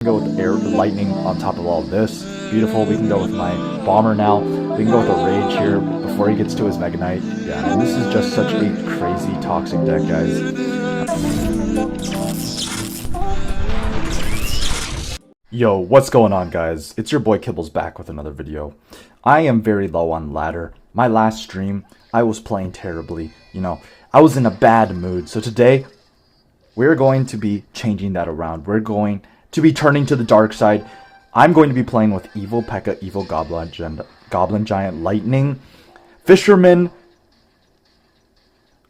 go with air lightning on top of all this. Beautiful. We can go with my bomber now. We can go with a rage here before he gets to his Mega Knight. Yeah, I mean, this is just such a crazy toxic deck, guys. Yo, what's going on, guys? It's your boy Kibbles back with another video. I am very low on ladder. My last stream, I was playing terribly. I was in a bad mood. So today, we're going to be changing that around. We're going to be turning to the dark side. I'm going to be playing with Evil Pekka, Evil Goblin Giant, Lightning, Fisherman,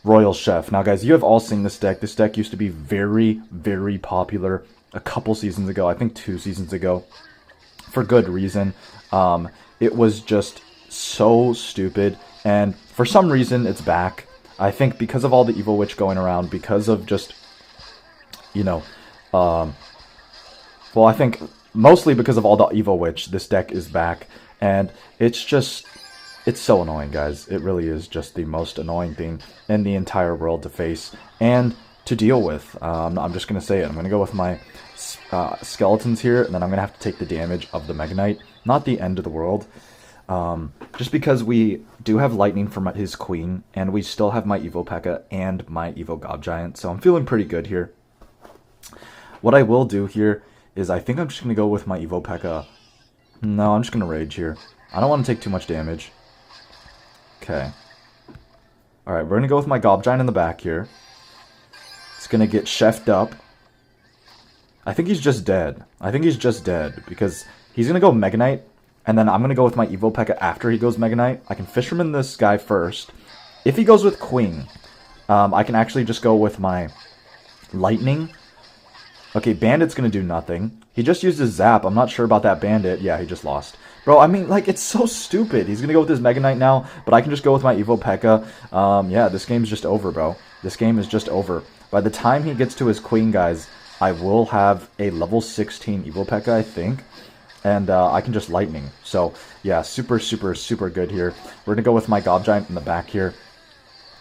Royal Chef. Now, guys, you have all seen this deck. This deck used to be very, very popular a couple seasons ago. I think 2 seasons ago. For good reason. It was just so stupid. And for some reason, it's back. I think because of all the Evil Witch going around, because of just, well, I think mostly because of all the Evil Witch, this deck is back. And it's so annoying, guys. It really is just the most annoying thing in the entire world to face and to deal with. I'm just going to say it. I'm going to go with my skeletons here, and then I'm going to have to take the damage of the Mega Knight. Not the end of the world. Just because we do have lightning from his queen, and we still have my Evil Pekka and my Evil Gob Giant, so I'm feeling pretty good here. What I will do here is I think I'm just going to go with my Evil Pekka. No, I'm just going to rage here. I don't want to take too much damage. Okay. Alright, we're going to go with my Gob Giant in the back here. It's going to get chefed up. I think he's just dead. I think he's just dead because he's going to go Mega Knight. And then I'm going to go with my Evil Pekka after he goes Mega Knight. I can Fisherman this guy first. If he goes with Queen, I can actually just go with my Lightning. Okay, Bandit's going to do nothing. He just used his Zap. I'm not sure about that Bandit. Yeah, he just lost. Bro, I mean, like, it's so stupid. He's going to go with his Mega Knight now, but I can just go with my Evil Pekka. Yeah, this game's just over, bro. This game is just over. By the time he gets to his Queen, guys, I will have a level 16 Evil Pekka, I think. And I can just Lightning. So, yeah, super, super, super good here. We're going to go with my Gob Giant in the back here.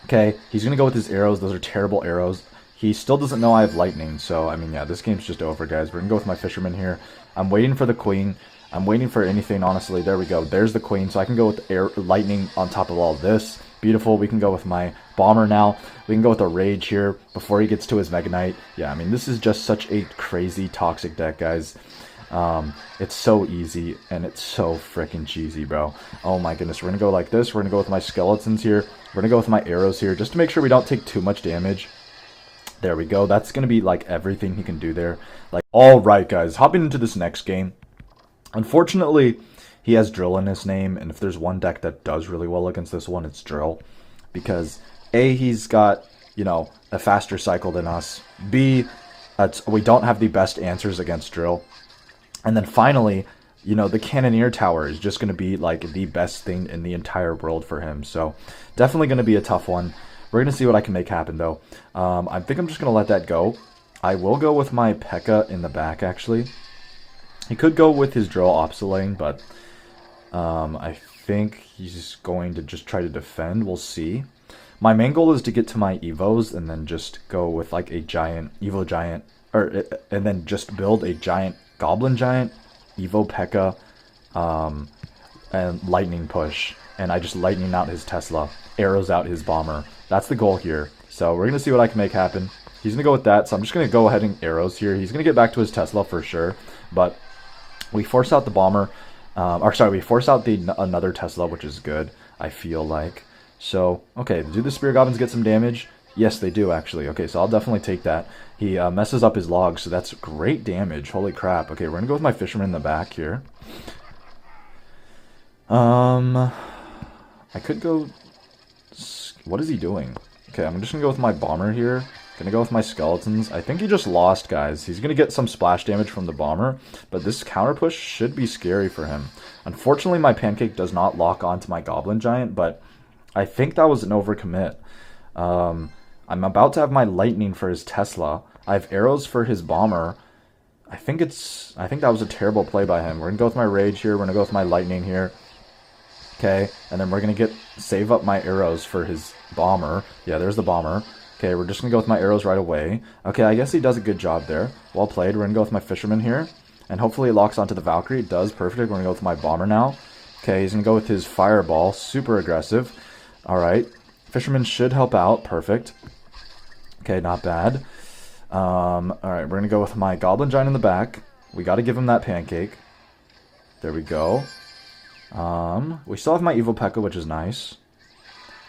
Okay, he's going to go with his arrows. Those are terrible arrows. He still doesn't know I have Lightning. So, I mean, yeah, this game's just over, guys. We're going to go with my Fisherman here. I'm waiting for the Queen. I'm waiting for anything, honestly. There we go. There's the Queen. So I can go with Lightning on top of all this. Beautiful. We can go with my Bomber now. We can go with a Rage here before he gets to his Mega Knight. Yeah, I mean, this is just such a crazy, toxic deck, guys. It's so easy, and it's so freaking cheesy, bro. Oh my goodness, we're gonna go like this. We're gonna go with my skeletons here. We're gonna go with my arrows here, just to make sure we don't take too much damage. There we go. That's gonna be, like, everything he can do there. Like, alright, guys, hopping into this next game. Unfortunately, he has Drill in his name, and if there's one deck that does really well against this one, it's Drill. Because, A, he's got, a faster cycle than us. B, we don't have the best answers against Drill. And then finally, the Cannoneer Tower is just going to be, like, the best thing in the entire world for him. So, definitely going to be a tough one. We're going to see what I can make happen, though. I think I'm just going to let that go. I will go with my Pekka in the back, actually. He could go with his Drill Obsolane, but I think he's going to just try to defend. We'll see. My main goal is to get to my Evos and then just go with, like, a giant, Evo Giant, and then just build a giant Goblin Giant, Evo Pekka, and Lightning push. And I just Lightning out his Tesla, arrows out his Bomber. That's the goal here. So we're going to see what I can make happen. He's going to go with that, so I'm just going to go ahead and arrows here. He's going to get back to his Tesla for sure. But we force out the Bomber. We force out another Tesla, which is good, I feel like. So, okay, do the Spear Goblins get some damage? Yes, they do, actually. Okay, so I'll definitely take that. He messes up his logs, so that's great damage. Holy crap. Okay, we're going to go with my Fisherman in the back here. I could go... What is he doing? Okay, I'm just going to go with my Bomber here. Going to go with my Skeletons. I think he just lost, guys. He's going to get some splash damage from the Bomber, but this counter push should be scary for him. Unfortunately, my Pancake does not lock onto my Goblin Giant, but I think that was an overcommit. I'm about to have my Lightning for his Tesla. I have arrows for his Bomber. I think that was a terrible play by him. We're going to go with my Rage here. We're going to go with my Lightning here. Okay, and then we're going to save up my arrows for his Bomber. Yeah, there's the Bomber. Okay, we're just going to go with my arrows right away. Okay, I guess he does a good job there. Well played. We're going to go with my Fisherman here. And hopefully it locks onto the Valkyrie. It does. Perfect. We're going to go with my Bomber now. Okay, he's going to go with his Fireball. Super aggressive. Alright. Fisherman should help out. Perfect. Okay, not bad. Alright, we're going to go with my Goblin Giant in the back. We got to give him that pancake. There we go. We still have my Evil Pekka, which is nice.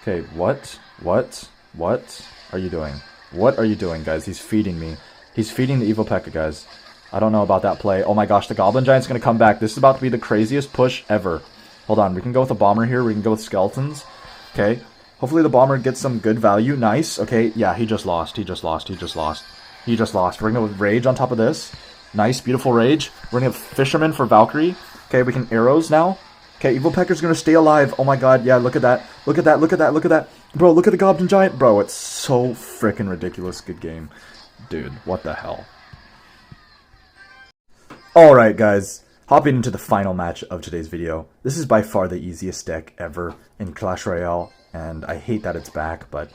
Okay, what are you doing? What are you doing, guys? He's feeding me. He's feeding the Evil Pekka, guys. I don't know about that play. Oh my gosh, the Goblin Giant's going to come back. This is about to be the craziest push ever. Hold on, we can go with a Bomber here. We can go with Skeletons. Okay, hopefully the Bomber gets some good value. Nice. Okay, yeah, he just lost. He just lost. We're going to go with Rage on top of this. Nice, beautiful Rage. We're going to have Fisherman for Valkyrie. Okay, we can Arrows now. Okay, Evil Pekka's going to stay alive. Oh my god, yeah, look at that. Look at that. Bro, look at the Goblin Giant. Bro, it's so freaking ridiculous. Good game. Dude, what the hell? Alright, guys. Hopping into the final match of today's video. This is by far the easiest deck ever in Clash Royale, and I hate that it's back, but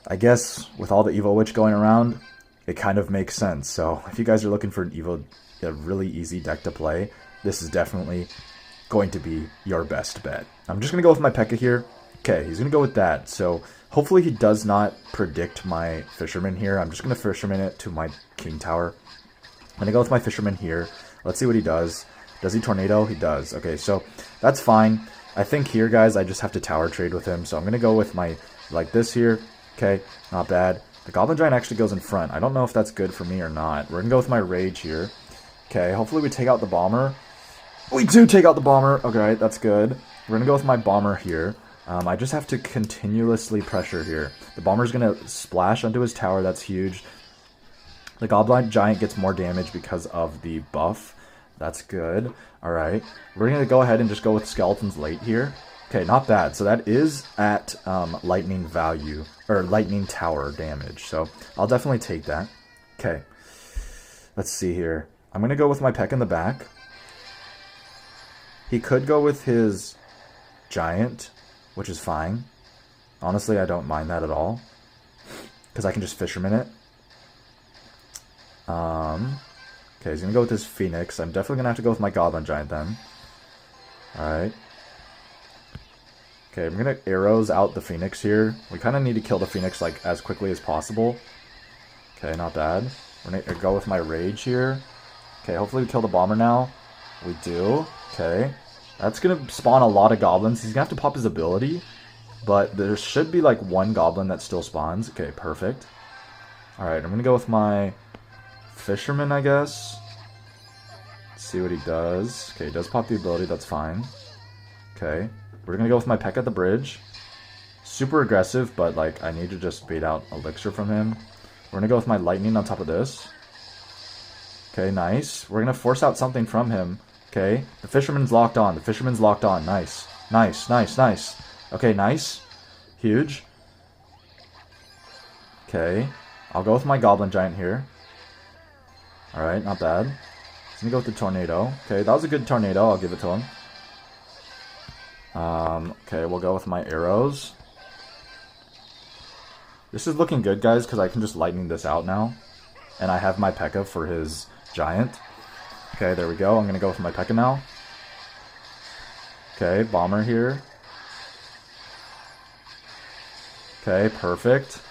I guess with all the Evil Witch going around, it kind of makes sense. So if you guys are looking for a really easy deck to play, this is definitely going to be your best bet. I'm just going to go with my Pekka here. Okay, he's going to go with that. So hopefully he does not predict my Fisherman here. I'm just going to Fisherman it to my King Tower. I'm going to go with my Fisherman here. Let's see what he does. Does he Tornado? He does. Okay, so that's fine. I think here, guys, I just have to Tower Trade with him. So I'm going to go with my, like this here. Okay, not bad. The Goblin Giant actually goes in front. I don't know if that's good for me or not. We're going to go with my Rage here. Okay, hopefully we take out the Bomber. We do take out the Bomber. Okay, that's good. We're going to go with my Bomber here. I just have to continuously pressure here. The Bomber's going to splash onto his tower. That's huge. The Goblin Giant gets more damage because of the buff. That's good. Alright. We're going to go ahead and just go with Skeletons late here. Okay, not bad. So that is at lightning value, or lightning tower damage. So I'll definitely take that. Okay. Let's see here. I'm going to go with my Pekka in the back. He could go with his Giant, which is fine. Honestly, I don't mind that at all, because I can just Fisherman it. Okay, he's going to go with his Phoenix. I'm definitely going to have to go with my Goblin Giant then. Alright. Okay, I'm going to Arrows out the Phoenix here. We kind of need to kill the Phoenix like as quickly as possible. Okay, not bad. We're going to go with my Rage here. Okay, hopefully we kill the Bomber now. We do. Okay. That's going to spawn a lot of Goblins. He's going to have to pop his ability. But there should be like one Goblin that still spawns. Okay, perfect. Alright, I'm going to go with my Fisherman, I guess. Let's see what he does. Okay, he does pop the ability. That's fine. Okay. We're going to go with my Pekka at the bridge. Super aggressive, but like I need to just bait out Elixir from him. We're going to go with my Lightning on top of this. Okay, nice. We're going to force out something from him. Okay, the Fisherman's locked on. The Fisherman's locked on. Nice. Nice, nice, nice. Okay, nice. Huge. Okay, I'll go with my Goblin Giant here. Alright, not bad. He's going to go with the Tornado. Okay, that was a good Tornado. I'll give it to him. Okay, we'll go with my Arrows. This is looking good, guys, because I can just Lightning this out now. And I have my Pekka for his Giant. Okay, there we go. I'm going to go with my Pekka now. Okay, Bomber here. Okay, perfect.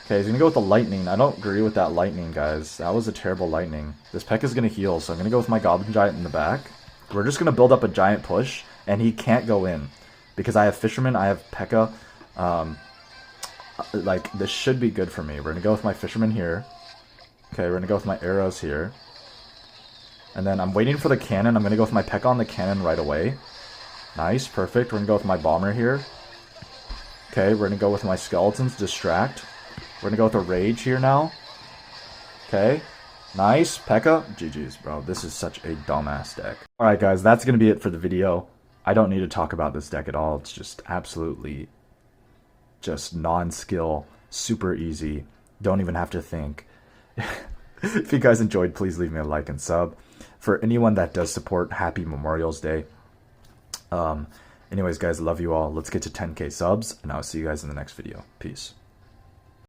Okay, he's going to go with the Lightning. I don't agree with that Lightning, guys. That was a terrible Lightning. This Pekka's going to heal, so I'm going to go with my Goblin Giant in the back. We're just going to build up a giant push, and he can't go in. Because I have Fisherman, I have Pekka. Like, this should be good for me. We're going to go with my Fisherman here. Okay, we're going to go with my Arrows here. And then I'm waiting for the Cannon. I'm going to go with my Pekka on the Cannon right away. Nice, perfect. We're going to go with my Bomber here. Okay, we're going to go with my Skeletons, Distract. We're going to go with a Rage here now. Okay. Nice. Pekka. GG's, bro. This is such a dumbass deck. Alright, guys. That's going to be it for the video. I don't need to talk about this deck at all. It's just absolutely just non-skill. Super easy. Don't even have to think. If you guys enjoyed, please leave me a like and sub. For anyone that does support, happy Memorial's Day. Anyways, guys, love you all. Let's get to 10K subs, and I'll see you guys in the next video. Peace.